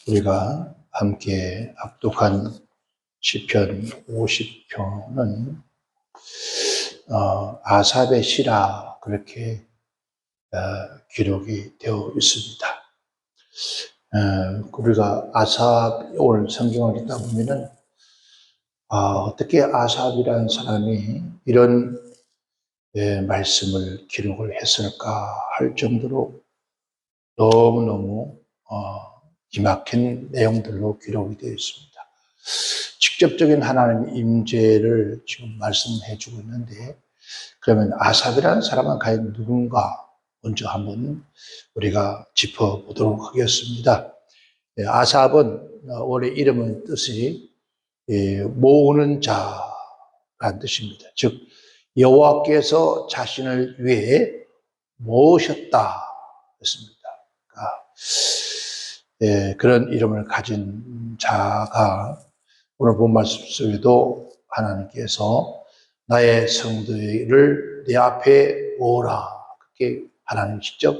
우리가 함께 합독한 시편 50편은 아삽의 시라 그렇게 기록이 되어 있습니다. 우리가 아삽 오늘 성경을 읽다 보면은 어떻게 아삽이라는 사람이 이런 말씀을 기록을 했을까 할 정도로 너무너무 기막힌 내용들로 기록이 되어 있습니다. 직접적인 하나님의 임재를 지금 말씀해 주고 있는데, 그러면 아삽이라는 사람은 과연 누군가 먼저 한번 우리가 짚어보도록 하겠습니다. 아삽은 원래 이름은 뜻이 모으는 자라는 뜻입니다. 즉 여호와께서 자신을 위해 모으셨다 했습니다. 그런 이름을 가진 자가 오늘 본 말씀 속에도 하나님께서 나의 성도를 내 앞에 모으라, 그렇게 하나님 직접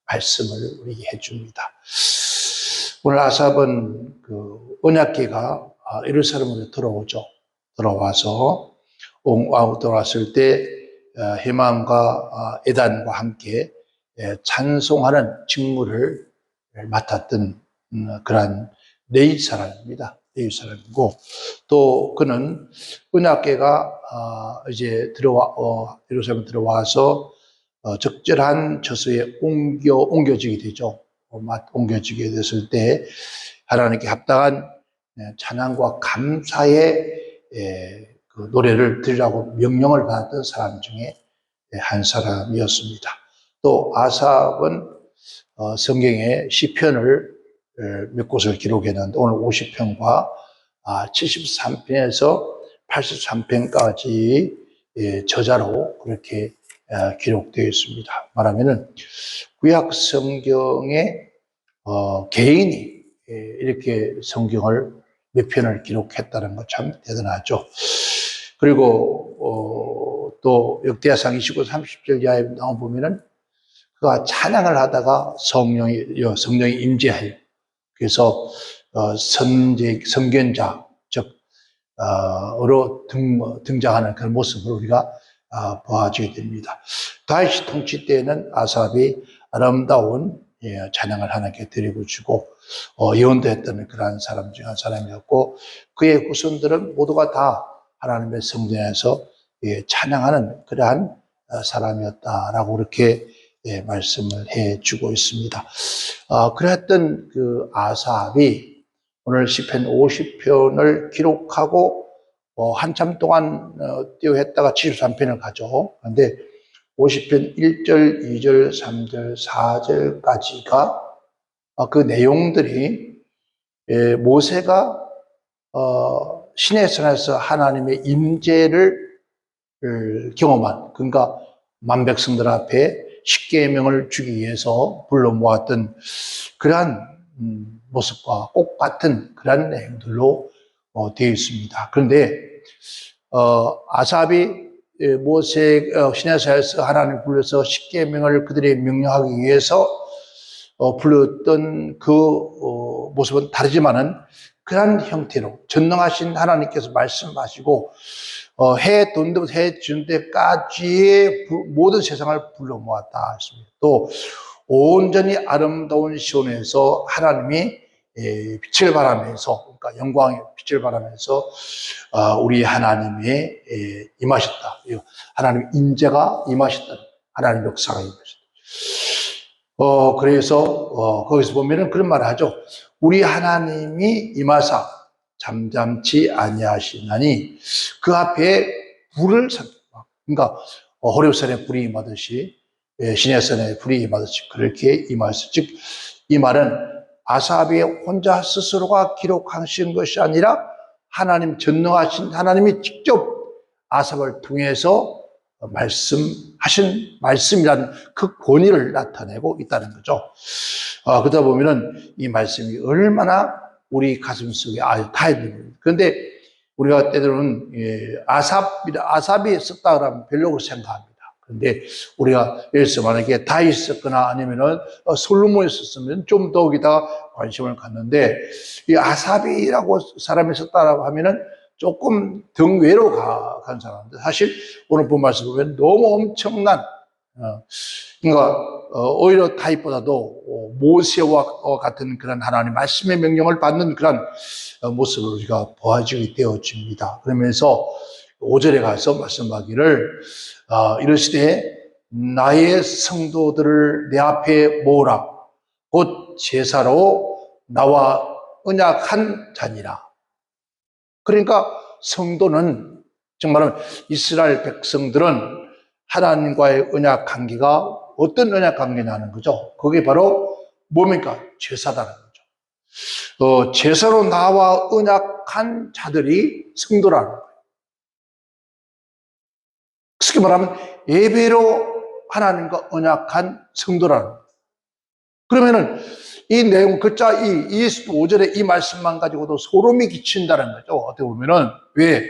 말씀을 우리에게 해줍니다. 오늘 아삽은 그 언약궤가 예루살렘으로 들어와서 돌아왔을 때 헤만과 에단과 함께 찬송하는 직무를 맡았던 그러한 레위 사람입니다. 레위 사람이고, 또 그는 언약궤가 이제 예루살렘 들어와서 적절한 처소에 옮겨지게 되죠. 옮겨지게 됐을 때 하나님께 합당한 찬양과 감사의 그 노래를 드리라고 명령을 받았던 사람 중에 한 사람이었습니다. 또 아삽은 성경에 시편을 몇 곳을 기록했는데 오늘 50편과 73편에서 83편까지 저자로 그렇게 기록되어 있습니다. 말하면은 구약 성경에 개인이 이렇게 성경을 몇 편을 기록했다는 것 참 대단하죠. 그리고 또 역대하상 29, 30절 이하에 나와보면은 그가 찬양을 하다가 성령이 임재하여, 그래서 선견자 즉으로 등장하는 그런 모습을 우리가 보아지게 됩니다. 다윗 통치 때에는 아삽이 아름다운 찬양을 하나님께 드리고 주고 예언도 했던 그러한 사람 중 한 사람이었고, 그의 후손들은 모두가 다 하나님의 성전에서 찬양하는 그러한 사람이었다라고 그렇게 말씀을 해주고 있습니다. 그랬던 그 아삽이 오늘 시편 50편을 기록하고 한참 동안 띄워했다가 73편을 가죠. 그런데 50편 1절, 2절, 3절, 4절까지가 그 내용들이 모세가 시내산에서 하나님의 임재를 경험한, 그러니까 만백성들 앞에 십계명을 주기 위해서 불러 모았던 그러한 모습과 똑같은 그러한 내용들로 되어 있습니다. 그런데 아삽이 시내산에서 하나님 불러서 십계명을 그들에게 명령하기 위해서 불렀던 그 모습은 다르지만은 그러한 형태로 전능하신 하나님께서 말씀하시고 해 돈도 해 준 데까지의 모든 세상을 불러 모았다 했습니다. 또 온전히 아름다운 시온에서 하나님이 빛을 발하면서, 그러니까 영광의 빛을 발하면서 우리 하나님의 임하셨다. 하나님의 임재가 임하셨다. 하나님의 역사가 임하셨다. 그래서 거기서 보면은 그런 말을 하죠. 우리 하나님이 임하사 잠잠치 아니하시나니 그 앞에 불을 삽니다. 그러니까 호렙산에 불이 임하듯이 시내산에 불이 임하듯이 그렇게 임하셨어요. 즉 이 말은 아삽이 혼자 스스로가 기록하신 것이 아니라 하나님, 전능하신 하나님이 직접 아삽을 통해서 말씀하신 말씀이라는 그 권위를 나타내고 있다는 거죠. 그러다 보면은 이 말씀이 얼마나 우리 가슴 속에 타입입니다. 그런데 우리가 때로는 아삽이 썼다 그러면 별로 생각합니다. 그런데 우리가 예를 들어서 만약에 다 있었거나 아니면은 솔로몬이 있었으면 좀 더욱이다 관심을 갖는데, 이 아삽이라고 사람이 있었다라고 하면은 조금 등외로 간 사람인데, 사실 오늘 본 말씀 보면 너무 엄청난, 그러니까 오히려 다윗보다도 모세와 같은 그런 하나님 말씀의 명령을 받는 그런 모습을 우리가 보아지게 되어집니다. 그러면서 5절에 가서 말씀하기를 이르시되 나의 성도들을 내 앞에 모으라. 곧 제사로 나와 언약한 자니라. 그러니까 성도는, 정말 이스라엘 백성들은 하나님과의 언약 관계가 어떤 언약 관계냐는 거죠. 그게 바로 뭡니까? 제사다는 거죠. 제사로 나와 언약한 자들이 성도라는 거예요. 쉽게 말하면 예배로 하나님과 언약한 성도라는 거예요. 그러면은 이 내용, 글자 25절의 이 말씀만 가지고도 소름이 끼친다는 거죠. 어떻게 보면은, 왜?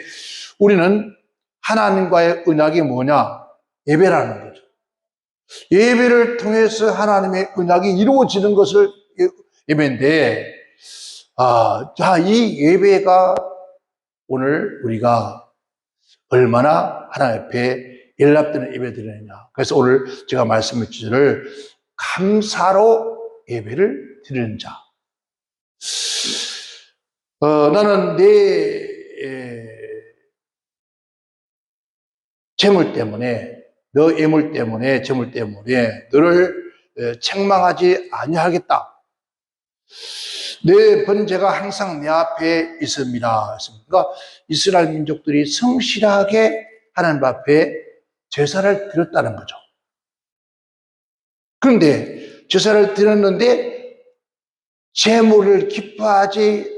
우리는 하나님과의 언약이 뭐냐? 예배라는 거죠. 예배를 통해서 하나님의 언약이 이루어지는 것을 예배인데, 자, 이 예배가 오늘 우리가 얼마나 하나님 앞에 연락되는 예배드리느냐. 그래서 오늘 제가 말씀을 주제를 감사로 예배를 드리는 자. 나는 내 재물 때문에, 너 예물 때문에, 재물 때문에 너를 책망하지 아니하겠다. 내 번제가 항상 내 앞에 있습니다. 그러니까 이스라엘 민족들이 성실하게 하나님 앞에 제사를 드렸다는 거죠. 그런데 제사를 드렸는데 재물을 기뻐하지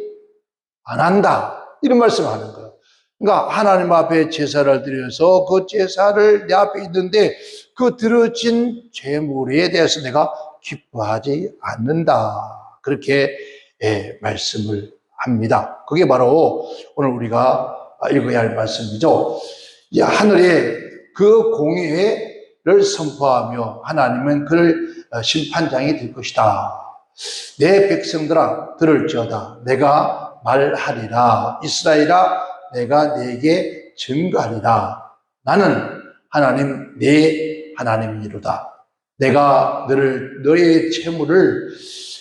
않는다, 이런 말씀을 하는 거예요. 그러니까 하나님 앞에 제사를 드려서 그 제사를 내 앞에 있는데 그 드려진 재물에 대해서 내가 기뻐하지 않는다, 그렇게 말씀을 합니다. 그게 바로 오늘 우리가 읽어야 할 말씀이죠. 하늘에 그 공의를 선포하며 하나님은 그를 심판장이 될 것이다. 내 백성들아 들을지어다. 내가 말하리라. 이스라엘아 내가 네게 증거하리라. 나는 하나님 내 하나님이로다. 내가 너의 재물을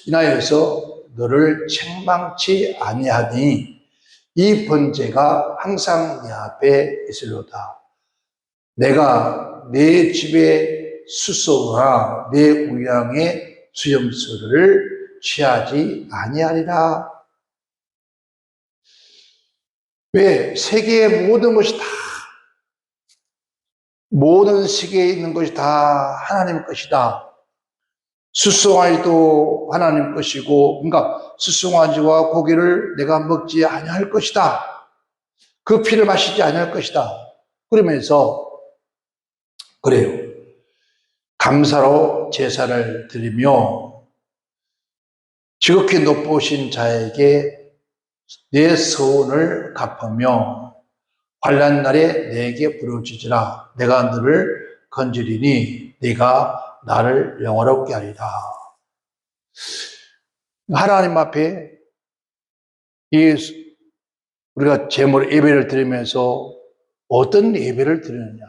인하여서 너를 책망치 아니하니 이 번제가 항상 내 앞에 있으리로다. 내가 내 집에 수소나 내 우양에 수염소를 취하지 아니하리라. 왜? 세계의 모든 것이 다, 모든 세계에 있는 것이 다 하나님 것이다. 수송아지도 하나님 것이고, 그러니까 수송아지와 고기를 내가 먹지 아니할 것이다. 그 피를 마시지 아니할 것이다. 그러면서 그래요. 감사로 제사를 드리며 지극히 높으신 자에게 내 서원을 갚으며 환난 날에 내게 부르짖으라. 내가 너를 건지리니 네가 나를 영화롭게 하리라. 하나님 앞에 우리가 제물 예배를 드리면서 어떤 예배를 드리느냐?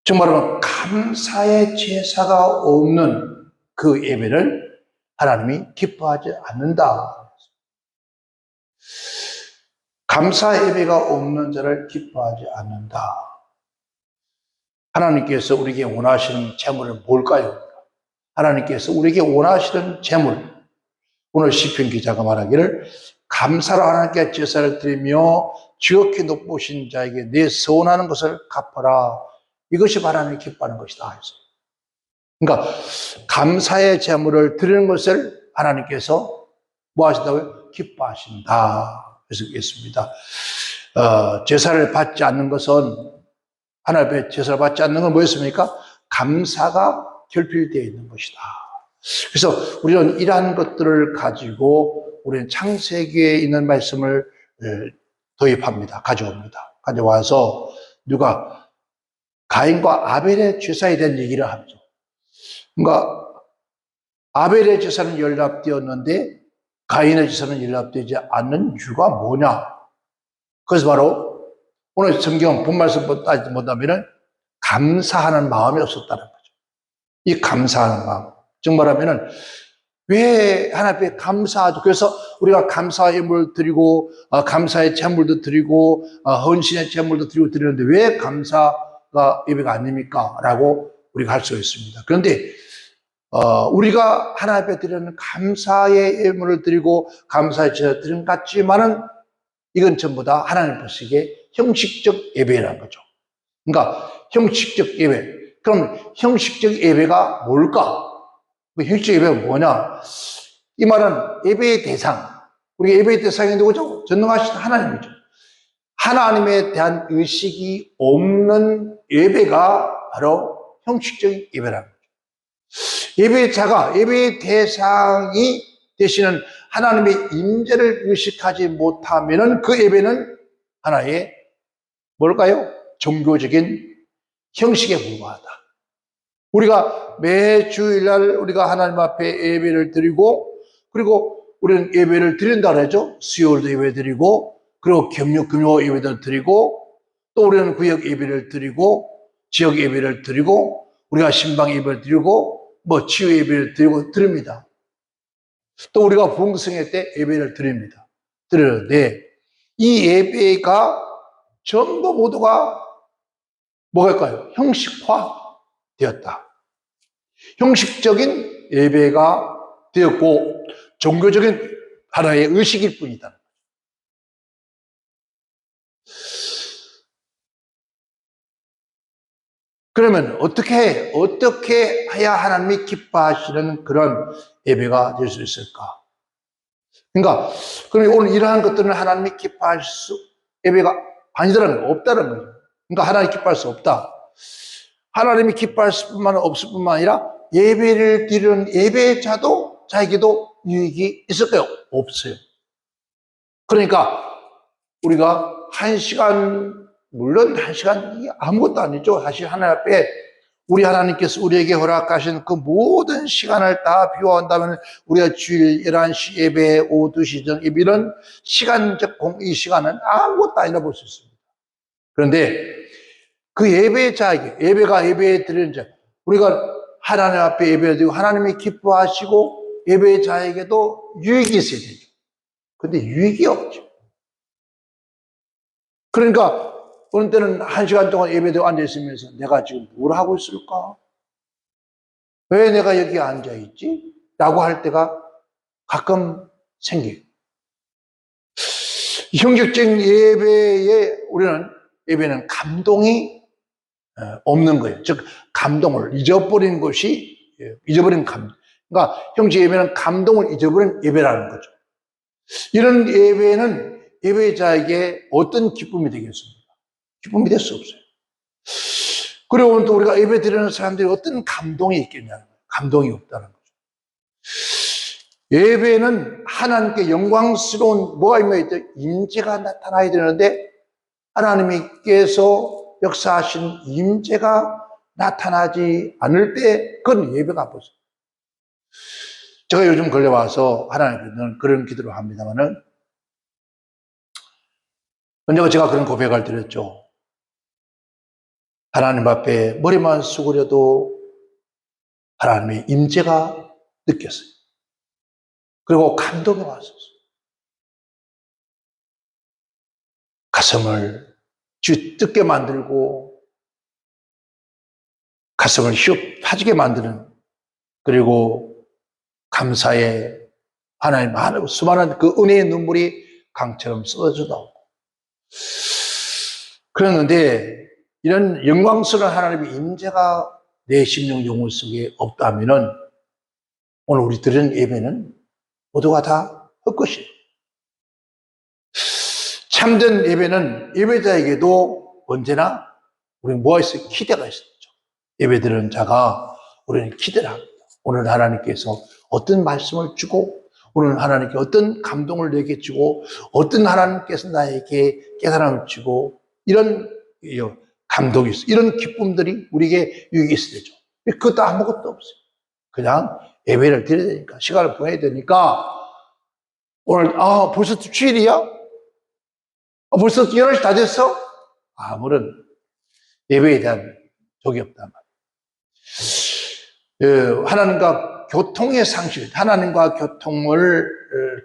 정말 감사의 제사가 없는 그 예배를 하나님이 기뻐하지 않는다. 감사 예배가 없는 자를 기뻐하지 않는다. 하나님께서 우리에게 원하시는 제물은 뭘까요? 하나님께서 우리에게 원하시는 제물, 오늘 시편 기자가 말하기를 감사로 하나님께 제사를 드리며 지극히 높으신 자에게 내 서원하는 것을 갚아라. 이것이 하나님이 기뻐하는 것이다. 그러니까 감사의 제물을 드리는 것을 하나님께서 뭐 하신다고요? 기뻐하신다. 그래서 있습니다. 제사를 받지 않는 것은, 하나님의 제사를 받지 않는 건 뭐였습니까? 감사가 결핍되어 있는 것이다. 그래서 우리는 이러한 것들을 가지고 우리는 창세기에 있는 말씀을 도입합니다. 가져옵니다. 가져와서 누가 가인과 아벨의 제사에 대한 얘기를 하죠. 그러니까 아벨의 제사는 연락되었는데 가인의 제사는 연락되지 않는 이유가 뭐냐? 그래서 바로 오늘 성경 본말씀 따지면 감사하는 마음이 없었다는 거죠. 이 감사하는 마음. 즉 말하면은 왜 하나님 앞에 감사하죠? 그래서 우리가 감사의 예물을 드리고 감사의 제물도 드리고 헌신의 제물도 드리는데 왜 감사가 예배가 아닙니까? 라고 우리가 할 수가 있습니다. 그런데 우리가 하나님 앞에 드리는 감사의 예물을 드리고 감사의 제사를 드리는 것 같지만은 이건 전부 다 하나님 보시기에 형식적 예배라는 거죠. 그러니까 형식적 예배. 그럼 형식적 예배가 뭘까? 형식적 예배가 뭐냐? 이 말은 예배의 대상. 우리 예배의 대상이 누구죠? 전능하신 하나님이죠. 하나님에 대한 의식이 없는 예배가 바로 형식적인 예배라는 거죠. 예배자가 예배의 대상이 되시는 하나님의 임재를 의식하지 못하면은 그 예배는 하나의 뭘까요? 종교적인 형식에 불과하다. 우리가 매 주일날 우리가 하나님 앞에 예배를 드리고 그리고 우리는 예배를 드린다 그러죠. 수요일도 예배 드리고 그리고 금요 예배도 드리고 또 우리는 구역 예배를 드리고 지역 예배를 드리고 우리가 신방 예배를 드리고 치유 예배를 드립니다. 또 우리가 부흥성회 때 예배를 드리는데 이 예배가 전부 모두가 뭐랄까요? 형식화 되었다. 형식적인 예배가 되었고 종교적인 하나의 의식일 뿐이다. 그러면 어떻게 해야 하나님이 기뻐하시는 그런 예배가 될 수 있을까? 그러니까 그럼 오늘 이러한 것들은 하나님이 기뻐할 수 예배가 아니더라는 거 없다는 거죠. 그러니까 하나님이 기뻐할 수 없다. 하나님이 기뻐할 수뿐만 없을 뿐만 아니라 예배를 드리는 예배자도 자에게도 유익이 있을까요? 없어요. 그러니까 우리가 1시간 물론 1시간이 아무것도 아니죠. 사실 하나님 앞에 우리 하나님께서 우리에게 허락하신 그 모든 시간을 다 비워한다면 우리가 주일 11시 예배, 오후 2시 전 예배 이런 시간적 이 시간은 아무것도 아니라 볼 수 있습니다. 그런데 그 예배자에게 예배에 드리는 자 우리가 하나님 앞에 예배를 드리고 하나님이 기뻐하시고 예배자에게도 유익이 있어야 되죠. 근데 유익이 없죠. 그러니까 어느 때는 1시간 동안 예배드리고 앉아있으면서 내가 지금 뭘 하고 있을까? 왜 내가 여기 앉아있지? 라고 할 때가 가끔 생겨요. 형식적인 우리는 예배는 감동이 없는 거예요. 즉 감동을 잊어버린 것이 잊어버린 감동. 그러니까 형식 예배는 감동을 잊어버린 예배라는 거죠. 이런 예배는 예배자에게 어떤 기쁨이 되겠습니까? 기쁨이 될 수 없어요. 그리고 또 우리가 예배 드리는 사람들이 어떤 감동이 있겠냐는 거예요. 감동이 없다는 거죠. 예배는 하나님께 영광스러운 뭐가 있죠? 임재가 나타나야 되는데 하나님께서 역사하신 임재가 나타나지 않을 때 그건 예배가 안 보죠. 제가 요즘 걸려와서 하나님께는 그런 기도를 합니다만은 언젠가 제가 그런 고백을 드렸죠. 하나님 앞에 머리만 숙으려도 하나님의 임재가 느꼈어요. 그리고 감동이 왔었어요. 가슴을 쥐뜯게 만들고 가슴을 휘업 파지게 만드는 그리고 감사의 하나님 많은 수많은 그 은혜의 눈물이 강처럼 쏟아져 나오고 그랬는데 이런 영광스러운 하나님의 임재가 내 심령 영혼 속에 없다면은 오늘 우리 드리는 예배는 모두가 다 헛것이에요. 참된 예배는 예배자에게도 언제나 우리는 뭐가 있어요? 기대가 있었죠. 예배 드리는 자가 우리는 기대를 합니다. 오늘 하나님께서 어떤 말씀을 주고 오늘 하나님께 어떤 감동을 내게 주고 어떤 하나님께서 나에게 깨달음을 주고 이런 감동이 있어. 이런 기쁨들이 우리에게 유익이 있어야 되죠. 그것도 아무것도 없어요. 그냥 예배를 드려야 되니까, 시간을 보내야 되니까, 오늘, 벌써 주일이야? 벌써 11시 다 됐어? 아무런 예배에 대한 적이 없단 말이에요. 하나님과 교통의 상실, 하나님과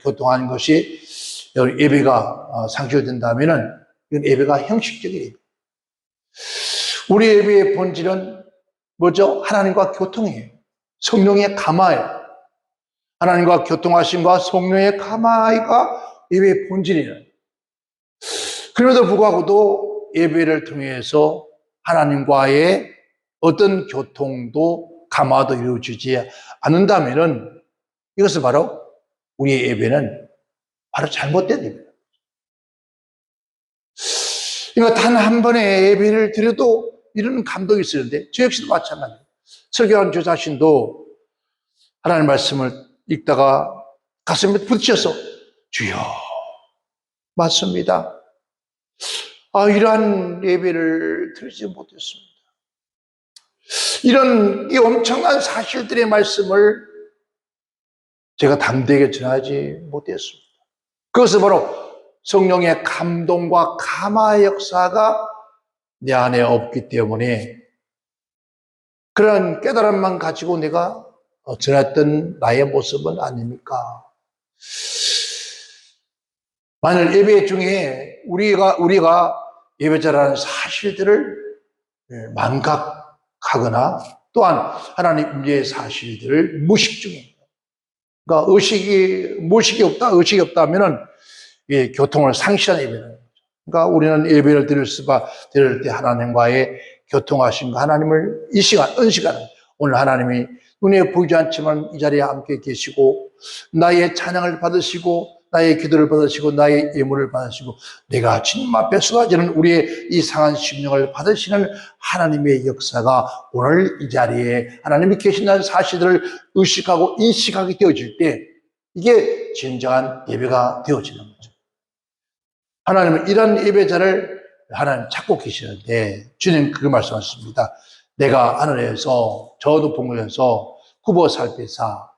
교통하는 것이 예배가 상실된다면은, 이건 예배가 형식적인 예배. 우리 예배의 본질은 뭐죠? 하나님과 교통이에요. 성령의 감화예요. 하나님과 교통하심과 성령의 감화가 예배의 본질이에요. 그럼에도 불구하고도 예배를 통해서 하나님과의 어떤 교통도 감화도 이루어지지 않는다면은 이것은 바로 우리의 예배는 바로 잘못된 예배예요. 그러니까 단 한 번의 예배를 드려도 이런 감동이 있었는데 저 역시도 마찬가지예요. 설교한 저 자신도 하나님의 말씀을 읽다가 가슴에 부딪혀서 주여 맞습니다. 이러한 예배를 드리지 못했습니다. 이런 이 엄청난 사실들의 말씀을 제가 담대하게 전하지 못했습니다. 그것은 바로 성령의 감동과 감화의 역사가 내 안에 없기 때문에 그런 깨달음만 가지고 내가 전했던 나의 모습은 아닙니까? 만일 예배 중에 우리가 예배자라는 사실들을 망각하거나 또한 하나님 임재의 사실들을 무식 중에, 그러니까 무식이 없다면은 교통을 상실한 예배는 거죠. 그러니까 우리는 예배를 드릴 때 하나님과의 교통하심과 하나님을 이 시간, 은시간에 오늘 하나님이 눈에 보이지 않지만 이 자리에 함께 계시고 나의 찬양을 받으시고 나의 기도를 받으시고 나의 예물을 받으시고 내가 주님 앞에 쏟아지는 우리의 이 상한 심령을 받으시는 하나님의 역사가 오늘 이 자리에 하나님이 계신다는 사실을 의식하고 인식하게 되어질 때 이게 진정한 예배가 되어지는 거죠. 하나님은 이런 예배자를 하나님 찾고 계시는데 주님 그 말씀하셨습니다. 내가 하늘에서 저 높은 곳에서 굽어 살피사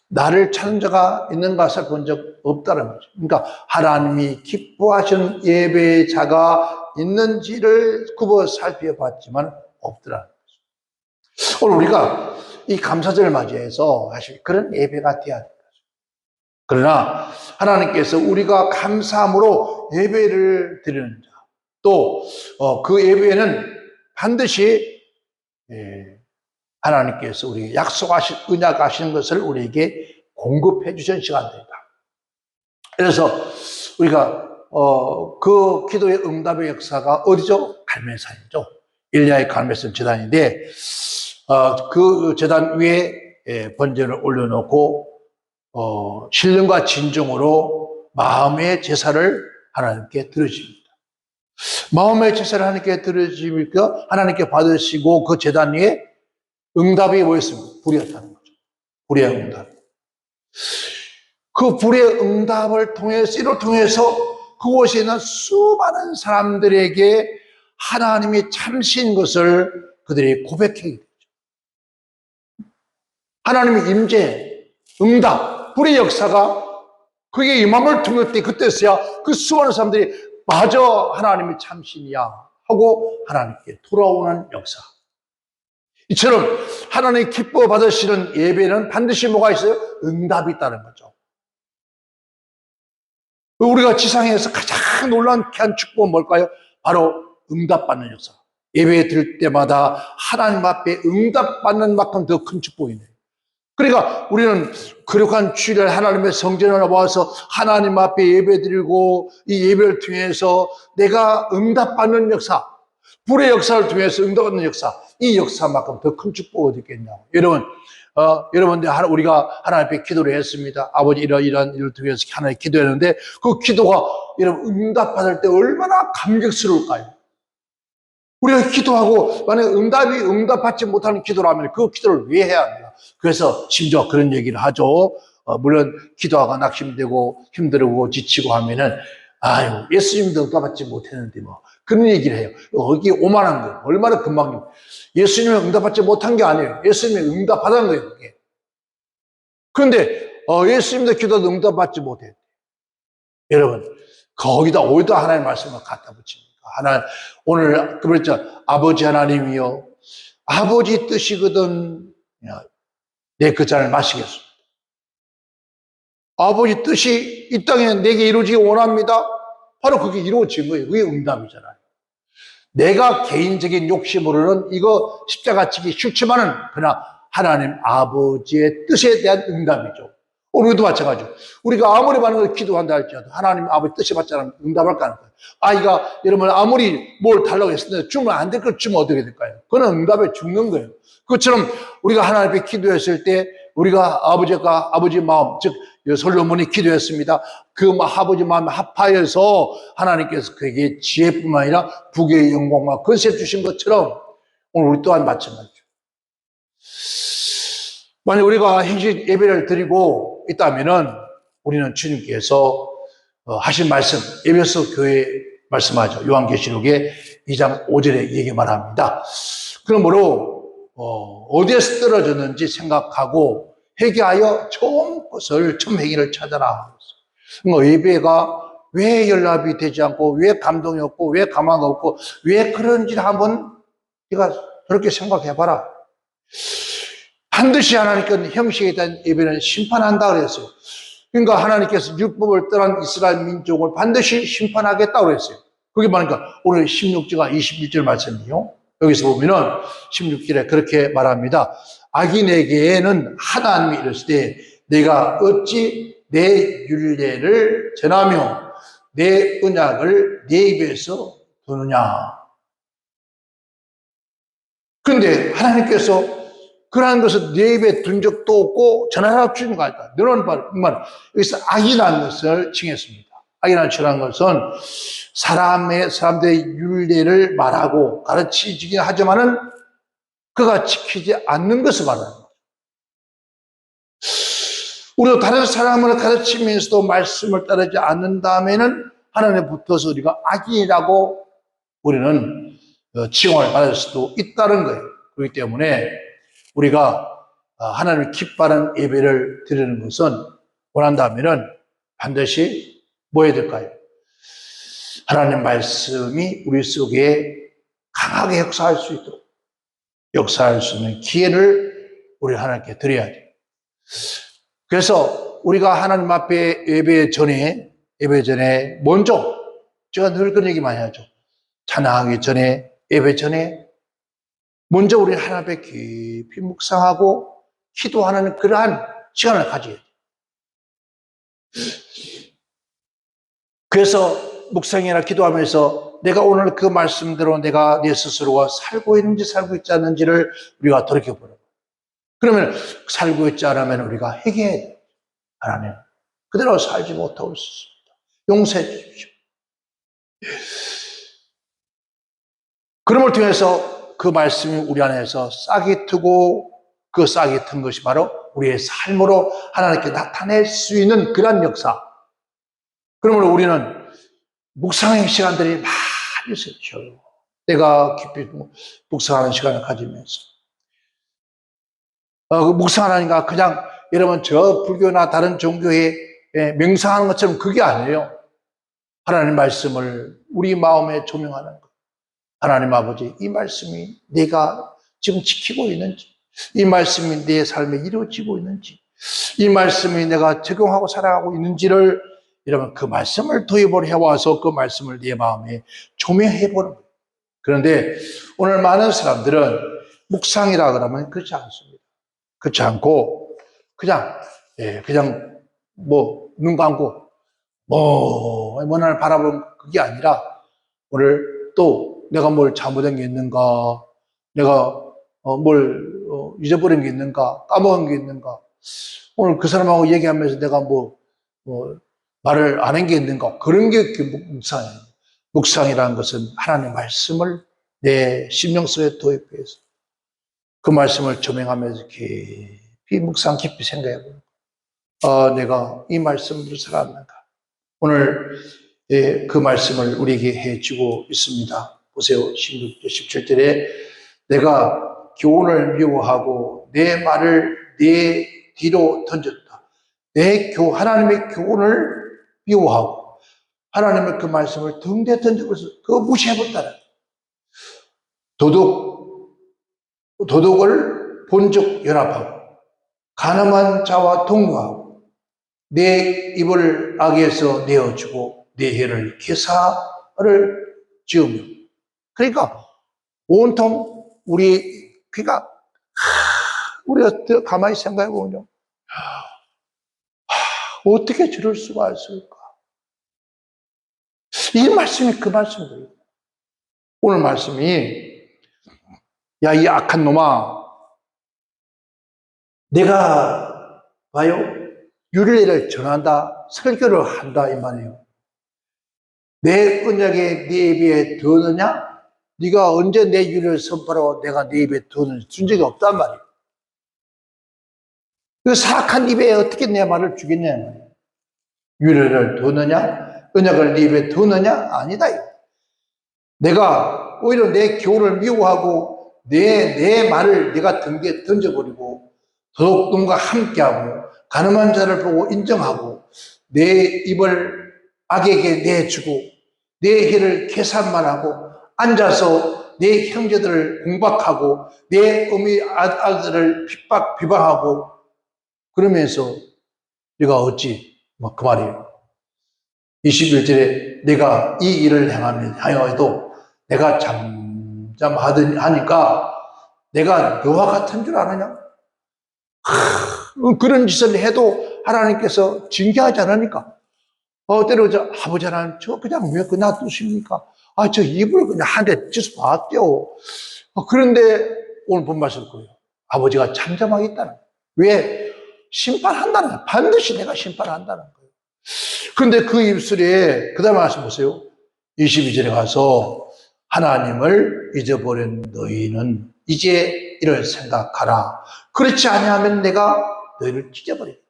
나를 찾는 자가 있는가 살펴본 적 없다는 거죠. 그러니까 하나님이 기뻐하시는 예배자가 있는지를 굽어 살펴봤지만 없더라는 거죠. 오늘 우리가 이 감사절을 맞이해서 사실 그런 예배가 돼야 돼요. 그러나 하나님께서 우리가 감사함으로 예배를 드리는 자, 또 그 예배는 반드시 하나님께서 우리에게 언약하시는 것을 우리에게 공급해 주신 시간입니다. 그래서 우리가 그 기도의 응답의 역사가 어디죠? 갈멜산이죠. 일리야의 갈멜산 제단인데 그 제단 위에 번제를 올려놓고 신령과 진정으로 마음의 제사를 하나님께 드려집니다. 마음의 제사를 하나님께 드려지니까 하나님께 받으시고 그 제단 위에 응답이 뭐였습니까? 불이었다는 거죠. 불의 응답. 그 불의 응답을 통해서, 이를 통해서 그곳에 있는 수많은 사람들에게 하나님이 참신 것을 그들이 고백하게 되죠. 하나님의 임재, 응답, 불의 역사가 그게 임함을 통할 때 그때서야 그 수많은 사람들이 맞아 하나님이 참신이야 하고 하나님께 돌아오는 역사. 이처럼 하나님 기뻐 받으시는 예배는 반드시 뭐가 있어요? 응답이 있다는 거죠. 우리가 지상에서 가장 놀라운 귀한 축복은 뭘까요? 바로 응답받는 역사. 예배 드릴 때마다 하나님 앞에 응답받는 만큼 더 큰 축복이네요. 그러니까 우리는 거룩한 주일에 하나님의 성전에 와서 하나님 앞에 예배 드리고 이 예배를 통해서 내가 응답받는 역사, 불의 역사를 통해서 응답받는 역사, 이 역사만큼 더 큰 축복이 어디 있겠냐고. 여러분들 우리가 하나님 앞에 기도를 했습니다. 아버지 이런 일을 통해서 하나님 기도했는데 그 기도가 여러분 응답받을 때 얼마나 감격스러울까요? 우리가 기도하고 만약에 응답받지 못하는 기도라면 그 기도를 왜 해야 합니까? 그래서 심지어 그런 얘기를 하죠. 물론 기도하고 낙심되고 힘들고 지치고 하면은 아유, 예수님도 응답받지 못했는데 뭐 그런 얘기를 해요. 거기 오만한 거예요. 얼마나 금방 예수님은 응답받지 못한 게 아니에요. 예수님이 응답받은 거예요. 그게. 그런데 예수님도 기도도 응답받지 못해요. 여러분, 거기다 오히려 하나님의 말씀을 갖다 붙입니다. 오늘 그랬죠. 아버지 하나님이요, 아버지 뜻이거든 내 그 잔을 마시겠습니다. 아버지 뜻이 이 땅에 내게 이루어지기 원합니다. 바로 그게 이루어진 거예요. 그게 응답이잖아요. 내가 개인적인 욕심으로는 이거 십자가 지기 싫지만은 그러나 하나님 아버지의 뜻에 대한 응답이죠. 우리도 마찬가지죠. 우리가 아무리 많은 걸 기도한다 할지라도 하나님 아버지 뜻이 맞지 않으면 응답할까 하는 거예요. 아이가 여러분 아무리 뭘 달라고 했을 때 주면 안 될 걸 주면 어떻게 될까요? 그건 응답에 죽는 거예요. 그것처럼 우리가 하나님 앞에 기도했을 때 우리가 아버지 마음, 즉 솔로몬이 기도했습니다. 그 아버지 마음에 합하여서 하나님께서 그에게 지혜뿐만 아니라 부귀의 영광과 권세 주신 것처럼 오늘 우리 또한 마찬가지죠. 만약 우리가 행식 예배를 드리고 있다면은 우리는 주님께서 하신 말씀, 에베소 교회 말씀하죠. 요한계시록의 2장 5절에 얘기 말합니다. 그러므로 어디에서 떨어졌는지 생각하고 회개하여 처음 것을, 처음 행위를 찾아라. 예배가 왜 연락이 되지 않고, 왜 감동이 없고, 왜 가망 없고, 왜 그런지 한번 네가 그렇게 생각해봐라. 반드시 하나님께는 형식에 대한 예배는 심판한다 그랬어요. 그러니까 하나님께서 율법을 떠난 이스라엘 민족을 반드시 심판하겠다고 그랬어요. 그게 뭐니까 오늘 16절과 21절 말씀이요. 여기서 보면은 16절에 그렇게 말합니다. 악인에게는 하나님이 이르시되 내가 어찌 내 율례를 전하며 내 언약을 내 입에서 두느냐. 그런데 하나님께서 그러한 것을 내 입에 둔 적도 없고 전하라 주는 거 아닐까. 너는 여기서 악이라는 것을 칭했습니다. 악이라는 것은 사람들의 율례를 말하고 가르치긴 하지만은 그가 지키지 않는 것을 말하는 거죠. 우리도 다른 사람을 가르치면서도 말씀을 따르지 않는다면은 하나님에 붙어서 우리가 악인이라고 우리는 칭함을 받을 수도 있다는 거예요. 그렇기 때문에 우리가 하나님을 기뻐하는 예배를 드리는 것은 원한다면은 반드시 뭐 해야 될까요? 하나님 말씀이 우리 속에 강하게 역사할 수 있도록 역사할 수 있는 기회를 우리 하나님께 드려야 돼요. 그래서 우리가 하나님 앞에 예배 전에 먼저 제가 늘 그런 얘기 많이 하죠. 찬양하기 전에, 예배 전에 먼저 우리 하나님 앞에 깊이 묵상하고 기도하는 그러한 시간을 가져야 돼요. 그래서 묵상이나 기도하면서 내가 오늘 그 말씀대로 내가 내 스스로가 살고 있는지 살고 있지 않는지를 우리가 돌이켜보는 거예요. 그러면 살고 있지 않으면 우리가 회개해야 돼요. 하나님, 그대로 살지 못하고 있습니다. 용서해 주십시오. 그럼을 통해서 그 말씀이 우리 안에서 싹이 트고 그 싹이 튼 것이 바로 우리의 삶으로 하나님께 나타낼 수 있는 그런 역사. 그러므로 우리는 묵상의 시간들이 많이 있어요. 내가 깊이 묵상하는 시간을 가지면서. 묵상하니까 그냥 여러분 저 불교나 다른 종교에 명상하는 것처럼 그게 아니에요. 하나님 말씀을 우리 마음에 조명하는 것. 하나님 아버지, 이 말씀이 내가 지금 지키고 있는지, 이 말씀이 내 삶에 이루어지고 있는지, 이 말씀이 내가 적용하고 살아가고 있는지를 여러분 그 말씀을 도입을 해와서 그 말씀을 내 마음에 조명해보는 거예요. 그런데 오늘 많은 사람들은 묵상이라 그러면 그렇지 않습니다. 그렇지 않고 그냥 눈 감고 나를 바라보는 그게 아니라 오늘 또 내가 뭘 잘못한 게 있는가, 내가 뭘 잊어버린 게 있는가, 까먹은 게 있는가, 오늘 그 사람하고 얘기하면서 내가 말을 안 한 게 있는가, 그런 게 묵상이에요. 묵상이라는 것은 하나님의 말씀을 내 심령 속에 도입해서 그 말씀을 조명하면서 깊이 묵상 깊이 생각해보는 거예요. 내가 이 말씀으로 살았는가. 오늘 그 말씀을 우리에게 해주고 있습니다. 보세요. 16절, 17절에 내가 교훈을 미워하고 내 말을 내 뒤로 던졌다. 하나님의 교훈을 미워하고 하나님의 그 말씀을 등대 던져버려서 그거 무시해버렸다. 도덕을 본적 연합하고 가늠한 자와 동료하고 내 입을 악에서 내어주고 내 혀를 기사를 지으며 그러니까 온통 우리 귀가 우리가 가만히 생각해 보면요 어떻게 저럴 수가 있을까? 이 말씀이 그 말씀이에요. 오늘 말씀이 야, 이 악한 놈아, 내가 봐요 윤례를 전한다, 설교를 한다 이 말이에요. 내 언약에 네 입에 드느냐? 네가 언제 내 윤례를 선포하고 내가 네 입에 드느냐 준 적이 없단 말이에요. 그 사악한 입에 어떻게 내 말을 주겠냐 말이에요. 윤례를 드느냐? 언약을 네 입에 드느냐? 아니다. 내가 오히려 내 교훈을 미워하고 내 말을 내가 등에 던져버리고 도둑놈과 함께하고 가늠한 자를 보고 인정하고 내 입을 악에게 내주고 내 혀를 계산만 하고 앉아서 내 형제들을 공박하고 내 어미 아들을 비방하고 그러면서 네가 어찌 그 말이에요. 21절에 내가 이 일을 행하여도 내가 잠잠하니까 내가 너와 같은 줄 아느냐? 그런 짓을 해도 하나님께서 징계하지 않으니까 때로 아버지 하나님 저 그냥 왜 그냥 놔두십니까? 저 입을 그냥 한 대 찢어 봤대요. 그런데 오늘 본 말씀 거예요. 아버지가 잠잠하겠다는 왜? 심판한다는 거예요. 반드시 내가 심판한다는 거예요. 그런데 그 입술에 그 다음 말씀 보세요. 22절에 가서 하나님을 잊어버린 너희는 이제 이를 생각하라. 그렇지 아니하면 내가 너희를 찢어버리겠다.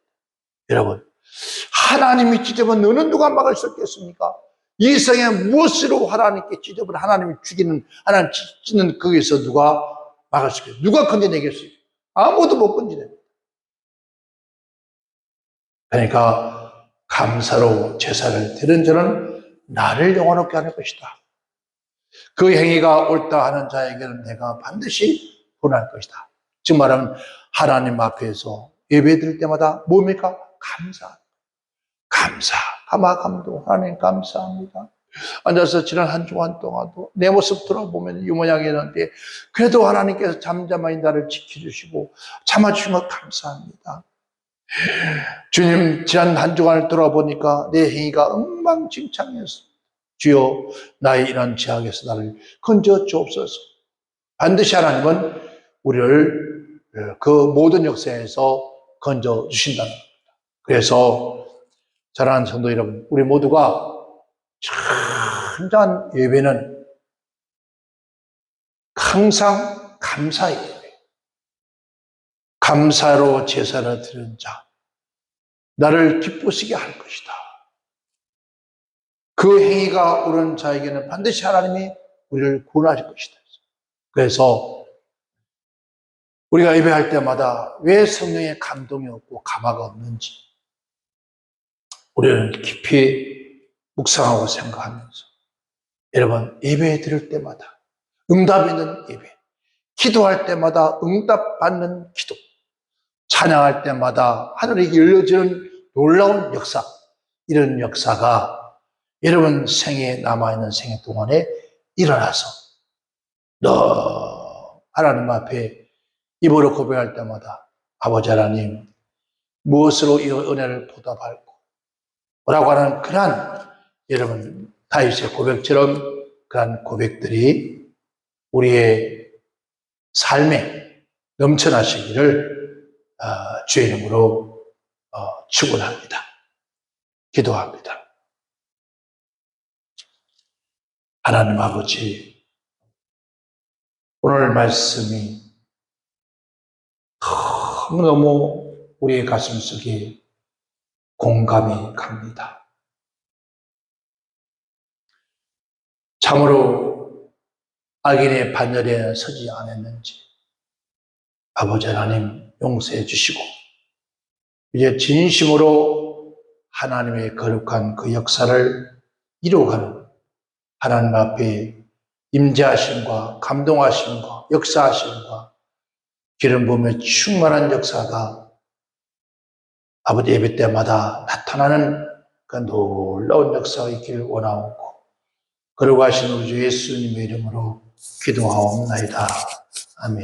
여러분, 하나님이 찢어버린 너는 누가 막을 수 있겠습니까? 이 세상에 무엇으로 하나님께 찢어버린 하나님이 죽이는 하나님 찢는 거기서 누가 막을 수 있겠어요? 누가 건져내겠어요? 아무도 못 건져내요. 그러니까 감사로 제사를 드린 자는 나를 영원롭게 하는 것이다. 그 행위가 옳다 하는 자에게는 내가 반드시 보낼 것이다. 즉 말하면 하나님 앞에서 예배 드릴 때마다 뭡니까? 감사, 감사감도 하나님 감사합니다. 앉아서 지난 한 주간 동안도 내 모습 돌아보면 이 모양이었는데 그래도 하나님께서 잠잠하게 나를 지켜주시고 참아주신 것 감사합니다. 주님, 지난 한 주간을 돌아보니까 내 행위가 엉망진창이었습니다. 주여, 나의 이런 죄악에서 나를 건져 주옵소서. 반드시 하나님은 우리를 그 모든 역사에서 건져 주신다는 겁니다. 그래서 사랑하는 성도 여러분, 우리 모두가 진정한 예배는 항상 감사의 예배. 감사로 제사를 드리는 자, 나를 기쁘시게 할 것이다. 그 행위가 옳은 자에게는 반드시 하나님이 우리를 구원하실 것이다. 그래서 우리가 예배할 때마다 왜 성령의 감동이 없고 감화가 없는지 우리는 깊이 묵상하고 생각하면서 여러분 예배 드릴 때마다 응답 있는 예배, 기도할 때마다 응답 받는 기도, 찬양할 때마다 하늘이 열려지는 놀라운 역사, 이런 역사가 여러분 생에 남아있는 생애 동안에 일어나서 너 하나님 앞에 입으로 고백할 때마다 아버지 하나님 무엇으로 이 은혜를 보답할고 뭐라고 하는 그런 여러분 다윗의 고백처럼 그런 고백들이 우리의 삶에 넘쳐나시기를 주의 이름으로 축원합니다. 기도합니다. 하나님 아버지, 오늘 말씀이 너무 우리의 가슴속에 공감이 갑니다. 참으로 악인의 반열에 서지 않았는지 아버지 하나님 용서해 주시고 이제 진심으로 하나님의 거룩한 그 역사를 이루어가는 하나님 앞에 임재하심과 감동하심과 역사하심과 기름 부음에 충만한 역사가 아버지 예배 때마다 나타나는 그 놀라운 역사가 있기를 원하옵고 거룩하신 우리 주 예수님의 이름으로 기도하옵나이다. 아멘.